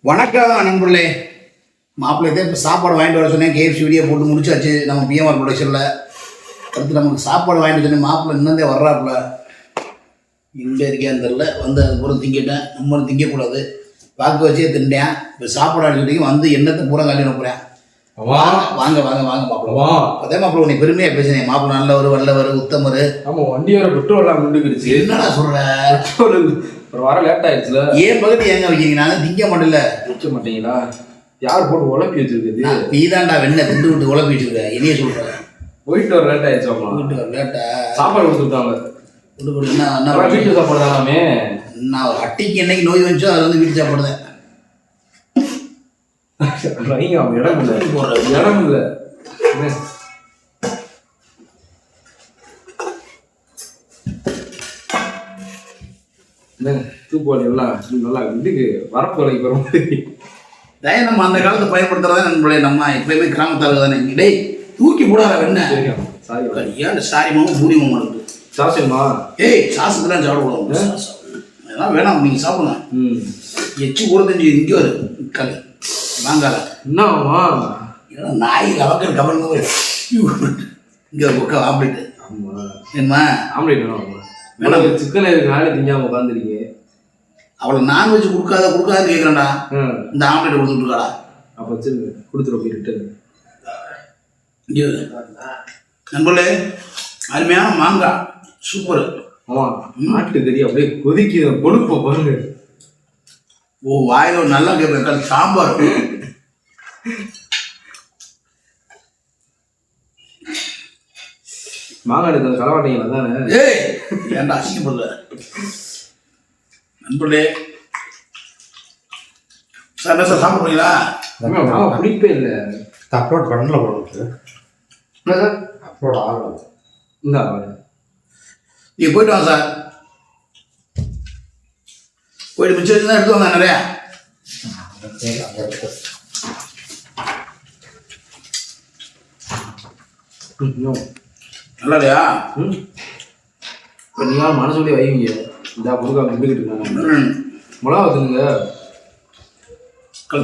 வணக்கம் நண்பர்களே. மாப்பிள்ளை இப்போ சாப்பாடு வாங்கிட்டு வர சொன்னேன். கேஎஃப்சி வீடியோ போட்டு முடிச்சாச்சு நம்ம பிஎம்ஆர் ப்ரொடக்ஷனில். அடுத்து நமக்கு சாப்பாடு வாங்கிட்டு சொன்னேன். மாப்பிள்ளை இன்னந்தே வர்றாப்புல. எங்கே இருக்கேன்னு தெரில. வந்து அது பூரா திங்கிட்டேன். நம்மளும் திங்கக்கூடாது. வாக்கு வச்சே திண்டேன். இப்போ சாப்பாடு அடிச்சுட்டு வந்து எண்ணத்தை பூரா கல்யாணம் அனுப்புகிறேன். வாங்க வாங்க வாங்க வாங்க மாப்பிள்ளை. அதே மாப்பிள்ளை உன்னை பெருமையாக பேசுனேன். மாப்பிள்ளை நல்லவர் வல்லவர் உத்தமர். ஆமாம், வண்டி வர பெட்ரோல்லாம் நின்றுக்கிடுச்சு. என்னடா சொல்கிறேன்? வர லேட் ஆயிடுச்சுல. ஏன் பகுதி ஏங்க வைக்கிறீங்க? நாங்கள் திங்க மாட்டேன்ல. குடிச்ச மாட்டீங்களா? யார் போட்டு உழப்பி வச்சிருக்குது? நீ தான்டா வெண்ணெய் திண்டு விட்டு உழப்பி வச்சிருக்க. இனியே சொல்கிறேன். போயிட்டு வர லேட் ஆயிடுச்சு. போயிட்டு வர லேட்டா? சாப்பாடு கொடுத்துருக்காங்க. என்ன வீட்டு சாப்பாடு தானாமே. நான் அட்டிக்கு என்னைக்கு நோய் வந்துச்சோ அது வந்து வீட்டு சாப்பாடுதான். இடம் இல்லை, இடம் இல்லை. தூக்குவாளி எல்லாம் நல்லா வீட்டுக்கு வரப்பு வேலைக்கு போகிற மாதிரி. தயவு நம்ம அந்த காலத்தை பயன்படுத்துறதா நண்பர்களே. நம்ம எப்பயுமே கிராமத்தால் தானே. டேய் தூக்கி போடாத வெண்ணெய். சாரி ஏன் சாரி மாமா பூரி மாமா இருக்கு. சாசியம்மா. ஏய் சாசத்துலாம் சாப்பிடக்கூடாது. அதெல்லாம் வேணாம், நீங்கள் சாப்பிடுங்க. எச்சு கூடத்தஞ்சு இங்கே வரு கல் வாங்கால. என்னம்மா ஏன்னா நாய் லவக்கர் கவர்ந்து இங்கே உட்கா ஆம்லேட்டு. ஆமாம் என்னம்மா ஆம்லேட் வேணும். சிக்கன் நாளே திங்காம உட்காந்துருக்கீங்க. அவளை நான்வெஜ் கொடுக்காதுன்னு கேட்குறேன்டா. இந்த ஆம்லேட் கொடுத்துட்டுருக்காடா. அப்போ வச்சு கொடுத்துட போயிட்டு நண்பர்களே, அருமையான மாங்காய் சூப்பர். ஆமாம், நாட்டுக்கறி அப்படியே கொதிக்கிற கொழுப்பை பாருங்க. ஓ வாயில் நல்லா கேட்பேன். சாம்பார் மாங்காய் எடுத்த களவாட்டீங்களா தானே? ஏய் ஏன்டா அசிங்கப்படுற நண்பர்களே. சார் என்ன சார் சாப்பிட்றீங்களா? பிடிப்பே இல்லை. அப்லோட் பண்ணல போட்டு என்ன சார் அப்லோட் ஆகல. இந்த நீங்கள் போயிட்டு வாங்க சார். போயிட்டு மிச்சம் வச்சு தான் எடுத்து வாங்க நிறையா. நல்லா இல்லையா? இப்போ நீங்கள் மனசுலேயே வைவீங்க. இந்த பொருட்கள் நின்றுக்கிட்டு இருக்காங்க. மிளகா வச்சுருங்க.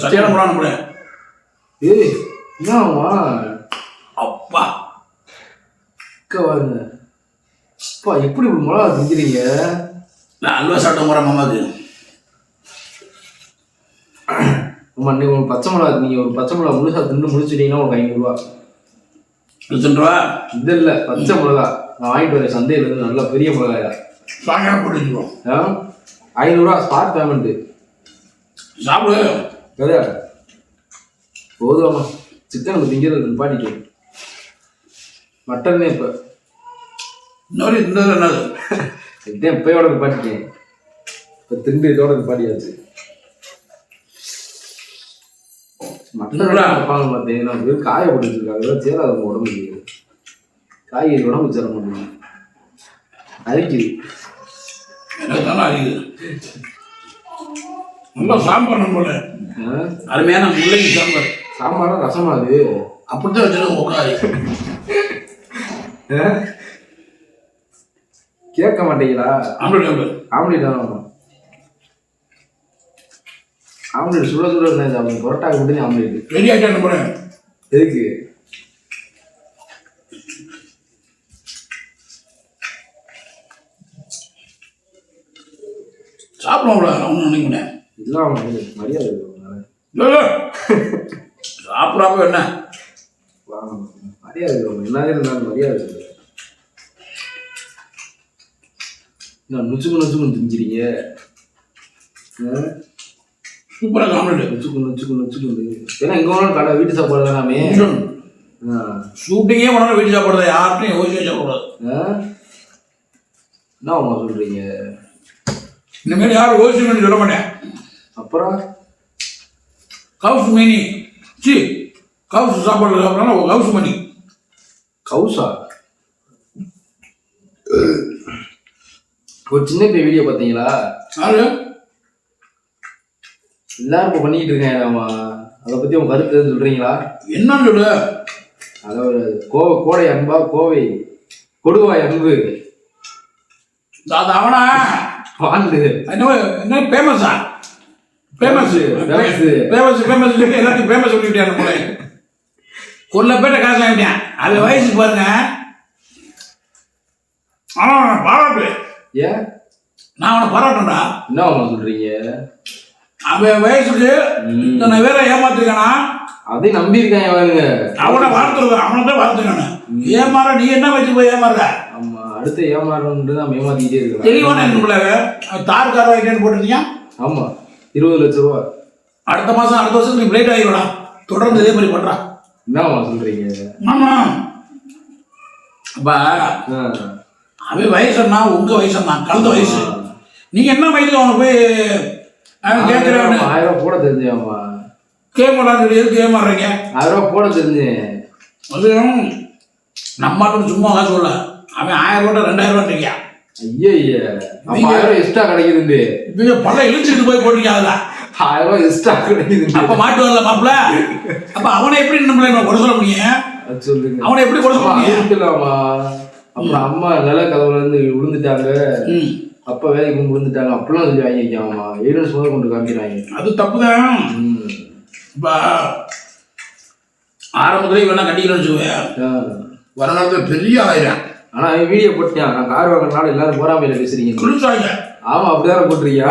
சரியான முறை அனுப்புகிறேன். ஏய் என்னம்மா அப்பா வாருங்க. அப்பா எப்படி இப்படி மிளகா செஞ்சுறீங்க? நான் அல்வா சாப்பிட்ட முறை மாமாவுக்கு. அம்மா இன்னைக்கு ஒரு பச்சை மிளகா, நீங்கள் ஒரு பச்சை மிளகா முழுசா தின்னு முடிச்சிட்டீங்கன்னா ஒரு 500 ரூபா. 200 ரூபா இது இல்லை, பச்சை மிளகா நான் வாங்கிட்டு வரேன் சந்தையிலேருந்து. நல்லா பெரிய மிளகாயா சாயங்காலம் போட்டு வச்சுக்குவோம். 500 ரூபா ஸ்பாட் பேமெண்ட்டு. சாப்பிடு சரியா? போதுவாம்மா, சிக்கன் திங்கிறது நிப்பாட்டிட்டு. மட்டன்னே இப்போ இன்னொரு இந்த என்னது இதே இப்போயோட நிப்பாட்டிட்டேன். இப்போ திண்டு இதோட நிப்பாட்டியாச்சு. மட்டன் வைப்பாங்க பார்த்தீங்கன்னா வெறும் காய போட்டுருக்காங்க. சேராது நம்ம உடம்புக்கு. காய்கறி உடம்பு சேர மாட்டேங்க, அரிக்குது. எனக்கு தானே அரிக்குது. நல்லா சாம்பார் நம்மள அருமையான முள்ளங்கி சாம்பார். சாம்பாரா ரசமா? அது அப்படித்தான் வச்சிருக்கோம். உட்காரு கேட்க மாட்டீங்களா? ஆம்லேட் ஆம்லேட் தான். ஆம்லேட் சுட சுட இருந்தாங்க. பரோட்டாக்கு மட்டும் ஆம்லேட் ரெடி ஆகிட்டேன் நம்புறேன். எதுக்கு? சாப்பிடுவோம்ல ஒன்று நினைக்கிறேன். இதெல்லாம் மரியாதை சாப்பிடாம என்ன மரியாதை என்னதே இருந்தாலும் மரியாதை. நான் நுச்சுக்கு நுச்சுக்குன்னு திஞ்சிறீங்க. சூப்பராக ஆம்லேட் நுச்சுக்கு நுச்சுக்கு நுச்சுக்கு. ஏன்னா இங்கே ஒன்றும் கடை வீட்டு சாப்பாடு தானாமே. ஷூட்டிங்கே பண்ணாலும் வீட்டு சாப்பாடு யார்ட்டையும் யோசிச்சு சாப்பிடக்கூடாது. என்ன அம்மா சொல்கிறீங்க? இனிமேல் யாரும் யோசிச்சு சொல்ல மாட்டேன். அப்புறம் கவுஸ் மீனி கவுஸ் சாப்பாடு சாப்பிட்றாங்க. கவுஸ் மணி கவுசா? ஒரு சின்ன பைய வீடியோ பார்த்தீங்களா? யாரு எல்லாரும் இப்போ பண்ணிக்கிட்டு இருக்கேன். நம்ம அதை பற்றி உங்க கருத்து எதுவும் சொல்கிறீங்களா? என்னன்னு சொல்லு. அதை ஒரு கோடை அன்பா, கோவை கொடுவாய் அன்பு அவனா வாண்டு என்ன ஃபேமஸா? ஃபேமஸ் ஃபேமஸ் எல்லாத்தையும் ஃபேமஸ் சொல்லிவிட்டேன் போல ஒரு பேட்ட காசு வாங்கிட்டேன். அது வயசுக்கு பாருங்க. ஆனால் பாராட்டு ஏன் நான் அவனை பாராட்டேன்டா. என்ன சொல்றீங்க? அவன் வயசுக்கு இத்தனை பேரை ஏமாத்திருக்கானா? அதையும் நம்பி இருக்காங்க அவனுங்க. அவனை வாழ்த்துருக்கான். அவனை தான் வாழ்த்துக்கானு. ஏமாற நீ என்ன வச்சு போய் ஏமாறுற? ஆமா, அடுத்து ஏமாறணும்னு நம்ம ஏமாத்திக்கிட்டே இருக்கலாம். தெளிவான தார் கார் வாங்கிட்டேன்னு போட்டுருக்கியா? ஆமா, 20 லட்சம் ரூபா. அடுத்த வருஷத்துக்கு நீ பிளேட் ஆகிவிடலாம். தொடர்ந்து இதே மாதிரி பண்றான். என்னம்மா சொல்றீங்க? ஆமா, அப்ப அவன் வயசுன்னா உங்க வயசுன்னா கலந்த வயசு. நீங்க என்ன வயசுல அவனை போய் கேட்கிறேன். 1000 ரூபா போட தெரிஞ்சாமா? கேம் விளாடுறது கேம் ஆடுறீங்க. 1000 ரூபா போட தெரிஞ்சு அது நம்ம சும்மா காசு சொல்ல. அவன் 1000 ரூபா 2000 ரூபாய்யா? ஐயா 1000 ரூபா எக்ஸ்ட்ரா கிடைக்குது. நீங்க பல இழுச்சுட்டு போய் போட்டீங்க. அதுல 1000 ரூபா எக்ஸ்ட்ரா கிடைக்குது. அப்ப மாட்டு வரல மாப்பிள்ள. அப்ப அவனை எப்படி நம்மள குறை சொல்ல முடியும்? சொல்லுங்க, அவனை எப்படி குறை சொல்ல முடியும்? அப்புறம் அம்மா நல்ல கதவுல இருந்து விழுந்துட்டாங்க, அப்பா வேலைக்கு விழுந்துட்டாங்க அப்படிலாம் சொல்லி வாங்கிக்காமா. எய்டன்ஸ் முதல் கொண்டு காமிக்கிறாங்க. அது தப்புதான். இப்ப ஆரம்பத்துல இவனா கண்டிக்கணும்னு வச்சுக்கோங்க, வரலாறு பெரிய ஆயிரம். ஆனா வீடியோ போட்டியா? நான் கார் வாங்கினாலும் எல்லாரும் போறாமையில பேசுறீங்க. குளிச்சாங்க. ஆமா, அப்படிதான் போட்டுருக்கியா?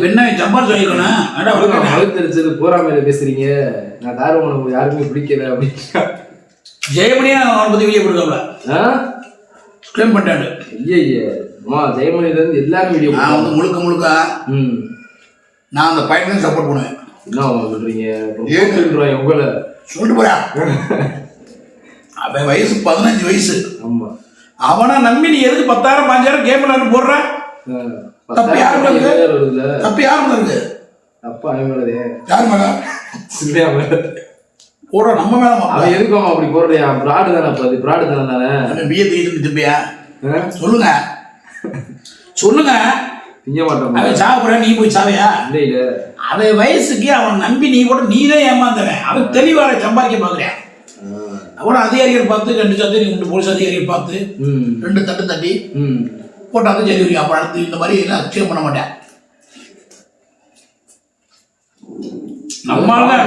வெண்ணாய் சம்பாரிச்சு வாங்கிக்கணும். அழுத்தரிச்சது போறாமையில பேசுறீங்க. நான் கார் வாங்க யாருக்குமே பிடிக்கல அப்படின்னு ஜெயமணியா அவனை பத்தி வீடியோ கொடுக்கல கிளைம் பண்ணிட்டாரு. ஐயா ஜெயமணில இருந்து எல்லாரும் வீடியோ நான் முழுக்க முழுக்க நான் அந்த பையனுக்கு சப்போர்ட் பண்ணுவேன். என்ன சொல்றீங்க? உங்களை சொல்லிட்டு போறா. அவன் வயசு 15 வயசு. ஆமா, அவனை நம்பி நீ எதுக்கு 10,000 5,000 கேம் விளையாண்டு போடுற? தப்பு யாரு இருக்கு? தப்பு யாரு இருக்கு? தப்பு அவன் மேலதே. யார் மேல? சின்னையா மேல போடுற. நம்ம மேல அவன் எதுக்கும் அப்படி போடுறியா? பிராடு தானே. அது பிராடு தானே. பிஏ தீட்டு திரும்பியா? சொல்லுங்க சொல்லுங்க. திங்க மாட்டோம். அவன் சாப்பிட நீ போய் சாவையா? இல்ல இல்ல, அவன் வயசுக்கு அவன் நம்பி நீ கூட நீதான் ஏமாந்தவன். அவன் தெளிவாக சம்பாதிக்க பாக்குறியா? அவன அதிகாரிகள் பார்த்து 2 சத்தி 2 போலீஸ் அதிகாரிகள் பார்த்து 2 தட்டு தட்டி போட்டாங்க. சரி, அப்ப அடுத்து இந்த மாதிரி எல்லாம் அச்சீவ் பண்ண மாட்டேன். நம்மளால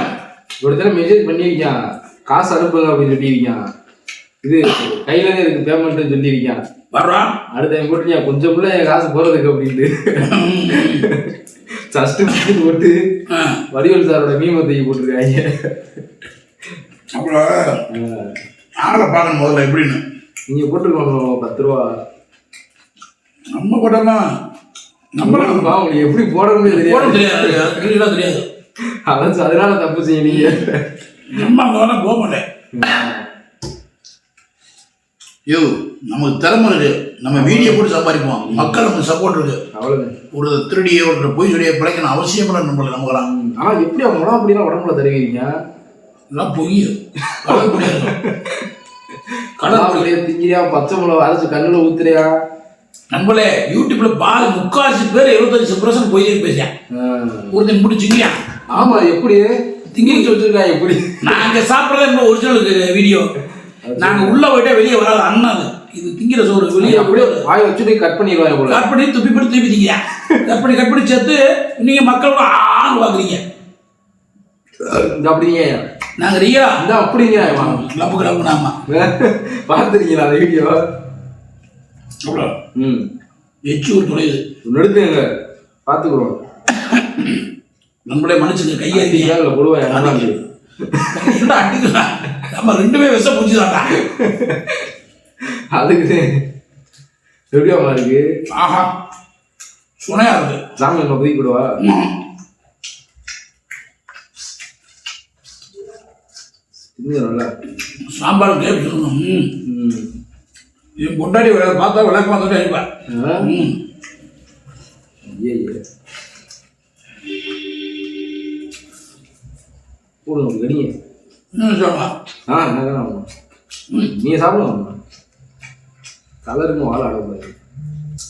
ஒரு தடவை மெசேஜ் பண்ணியிருக்கான், காசு அனுப்புங்க அப்படின்னு சொல்லியிருக்கான். இது கையில இருக்கு பேமெண்ட் சொல்லியிருக்கான். வர்றான் அடுத்த டைம் போட்டு கொஞ்சம் கூட என் காசு போறதுக்கு அப்படின்ட்டு ஃபர்ஸ்ட் போட்டு வடிவேல் சாரோட மீமை தூக்கி போட்டிருக்காங்க. அப்புறம் ஆளை பார்க்கணும் முதல்ல எப்படின்னு. நீங்க போட்டுருக்கோம் 10 ரூபா. நம்ம போட்டோம்னா நம்மளுக்கு உங்களுக்கு எப்படி போடணும்னு தெரியாது. அதான் அதனால தப்பு செய்யலீங்க. நம்ம அங்கே போக மாட்டேன். யோ, நமக்கு திறமை இருக்கு. நம்ம வீடியோ போட்டு சம்பாதிப்போம். மக்கள் நமக்கு சப்போர்ட் இருக்கு. அவ்வளவுதான். ஒரு திருடியோ ஒரு பொய் சொல்லியோ பிழைக்கணும் அவசியம் இல்லை நம்மள. நமக்குலாம் ஆனா எப்படி அவங்க அப்படின்னா உடம்புல தருவீங்க? எல்லாம் பொய். கடவுளே திங்கிறியா? பச்சை மிளகா அரைச்சு கண்ணுல ஊத்துறியா? நம்மளே யூடியூப்ல பால் 3/4 பேர் 75% பொய் பேசுறேன். ஒருத்தன் முடிச்சுக்கிறியா? ஆமா, எப்படி திங்கி வச்சிருக்கா? எப்படி நாங்க சாப்பிட்றத நம்ம ஒரிஜினல் வீடியோ. நாங்க உள்ள போயிட்டா வெளியே வராது. அண்ணா இது திங்கிற சோறு வெளியே அப்படியே வாய் வச்சுட்டு கட் பண்ணிடுவாங்க போல. கட் பண்ணி துப்பி போட்டு திருப்பி திங்கிறியா? கட் பண்ணி சேர்த்து நீங்க மக்கள் ஆள் வாங்குறீங்க. அப்படிங்க நாங்க ரியா இந்த அப்படிங்க லப்பு கிளம்பு. நாம பார்த்துருக்கீங்களா அந்த வீடியோ? எச்சு ஒரு தொலைது எடுத்துங்க, பார்த்துக்குறோம். நம்மளே மனுஷங்க கையறியா இல்லை போடுவாங்க. அடிக்கலாம். நம்ம 2 விஷ பூச்சிதாண்டா. அதுக்கு எப்படியாமா இருக்கு? ஆஹா, சுனையா இருக்கு. சாமி நம்ம போய் விடுவா. நல்லா சாம்பார் கேப் சொல்லணும். இது கொண்டாடி பார்த்தா விளக்கு பார்த்துட்டு அடிப்பேன். போடுங்க கடிங்க. சொல்லலாம். என்ன நீங்க சாப்பிடுவாங்க. கலருக்கு வாழ ஆடக்கூடாது.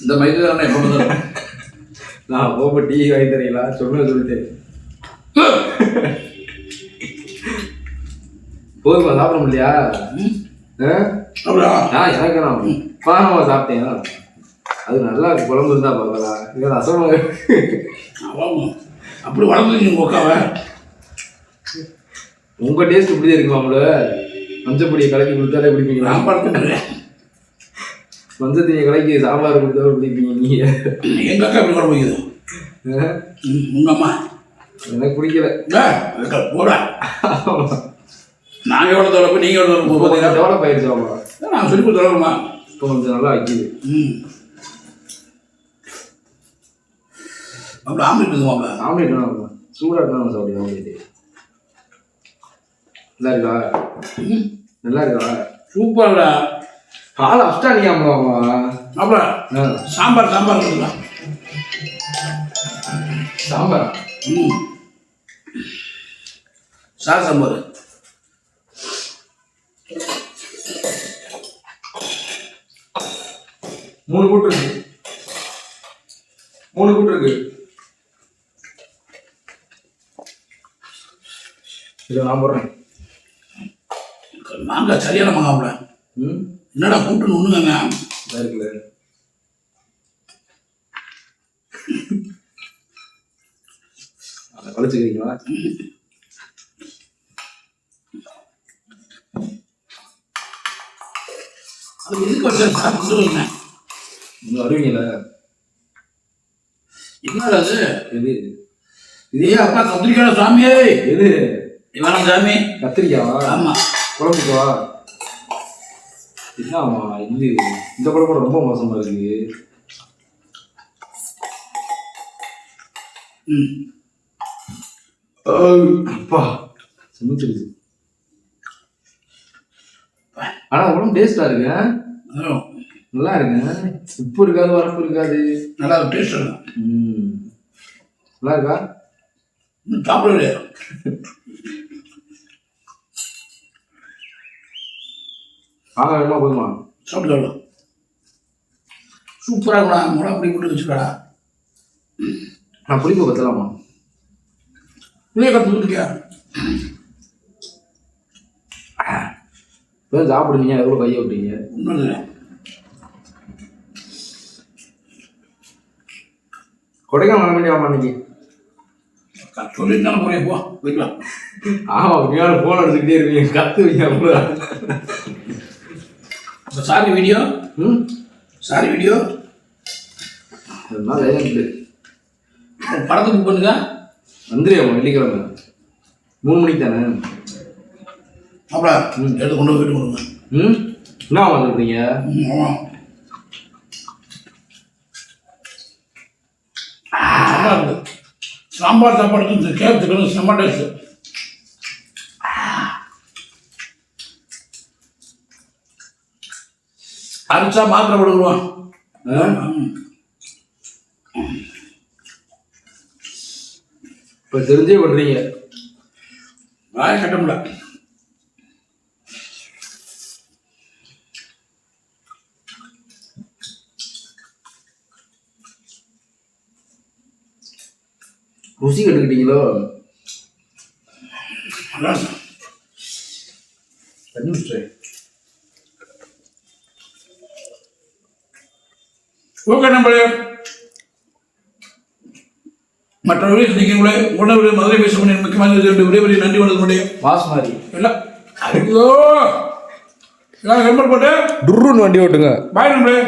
இந்த மைது தானே எப்போ நான் போக டீ வாங்கி தரீங்களா? சொல்லிட்டு போதுமா? சாப்பிட முடியா? எனக்கு நான் பானமா சாப்பிட்டேன். அது நல்லா குழம்பு இருந்தா பார்க்கலாம். இது ரசமா அப்படி வளர்ந்துருக்கீங்க உக்காவை. உங்க டேஸ்ட் இப்படிதான் இருக்குமாம்ல? மஞ்சப்பொடியை கலக்கி கொடுத்தாலே குடிப்பீங்களா? நான் படுத்துக்கிறேன். மஞ்சத்தீயை கலக்கி சாம்பார் கொடுத்தாலும் குடிப்பீங்க நீங்க. எங்கள் அக்கா எப்படி குழம்பு வைக்குது? உங்கள் அம்மா எனக்கு பிடிக்கல. போடா. நாங்கள் எவ்வளோ தோலை நீங்கள் எவ்வளோ தோலை பார்த்தீங்கன்னா டெவலப் ஆயிடுச்சாமா? நாங்கள் சொல்லி கொடுத்துருவோம்மா. இப்போ கொஞ்சம் நல்லா வைக்கிது. அப்படி ஆம்லேட் இருக்குமாப்ல? ஆம்லேட் வேணாம், சூடாக இருக்கணும் சாப்பிடுங்க. ஆம்லேட் நல்லா இருக்கா? நல்லா இருக்கா? சூப்பர்டா. காலை அஷ்டானியாமலாமா? அப்புறம் சாம்பார் இருக்குங்களா? சாம்பார் சாம்பார் 3 கூட்டு இருக்கு. 3 கூட்டு இருக்கு. இதை நான் போடுறேன். மாங்காய் சரியான மாங்காய்ல. என்னடா கூட்டுன்னு ஒண்ணுங்க இருக்குல்ல. அதை கழிச்சுக்கிறீங்களா? அது எதுக்கு வச்சு சாப்பிட்டு நீங்கள் வருவீங்களா? என்னடா அது? எது இதே அப்பா கத்திரிக்காய் சாமியே. எது இவன் சாமி கத்திரிக்காவா? ஆமா. குழம்புக்குவா? என்னம்மா இது? இந்த குழம்பு ரொம்ப மோசமா இருக்கு. அப்பா சமைச்சிருச்சு. ஆனா உடம்பு டேஸ்டா இருக்கு. நல்லா இருக்கு. உப்பு இருக்காது, வரப்பு இருக்காது. நல்லா டேஸ்ட் இருக்கும். நல்லா இருக்கா? இன்னும் சாப்பிடவே. ஆக வேணுமா போதுமா? சாப்பிட்டு சூப்பராக இருக்கா. மிளகா பொடி போட்டு வச்சுக்கடா. நான் புளிப்பு பத்தலாமா? புளிய கற்று இருக்கியா? இப்போ சாப்பிடுவீங்க, எவ்வளோ கையை விட்டீங்க? ஒன்றும் இல்லை. கொடைக்கானல் வர வேண்டிய இன்னைக்கு சொல்லிட்டு போறேன். போ போய்க்கலாம். ஆமா, அப்படியான போன் எடுத்துக்கிட்டே இருக்கீங்க, கத்து வைங்க. Sorry video. சாரி வீடியோ படத்தை புக் பண்ணுங்க. வந்துடுமா வெள்ளிக்கிழமை 3 மணிக்கு தானே? அப்புறம் எடுத்து கொண்டு போயிட்டு கொடுங்க. என்ன வந்துருக்கீங்க? சாம்பார் சாப்பாடு கேட்கறது செம்ம டேஸ்ட். அரிச்சா மாத்திரை கொடுக்குறோம். இப்போ தெரிஞ்சே பண்றீங்க. வாய கட்ட முடியல. ருசி கட்டுக்கிட்டீங்களோ? ஓகே நம்பளே, மற்ற நீங்களே உணவு மதுரை பேச முடியும். முக்கியமான விடைபெரிய நன்றி வணக்கம் முடியும். மாஸ் மாதிரி இல்லை. ஐயோ ஹெல்மெட் போட்டு டுர்ருன்னு வண்டி ஓட்டுங்க. பாய் நம்பளே.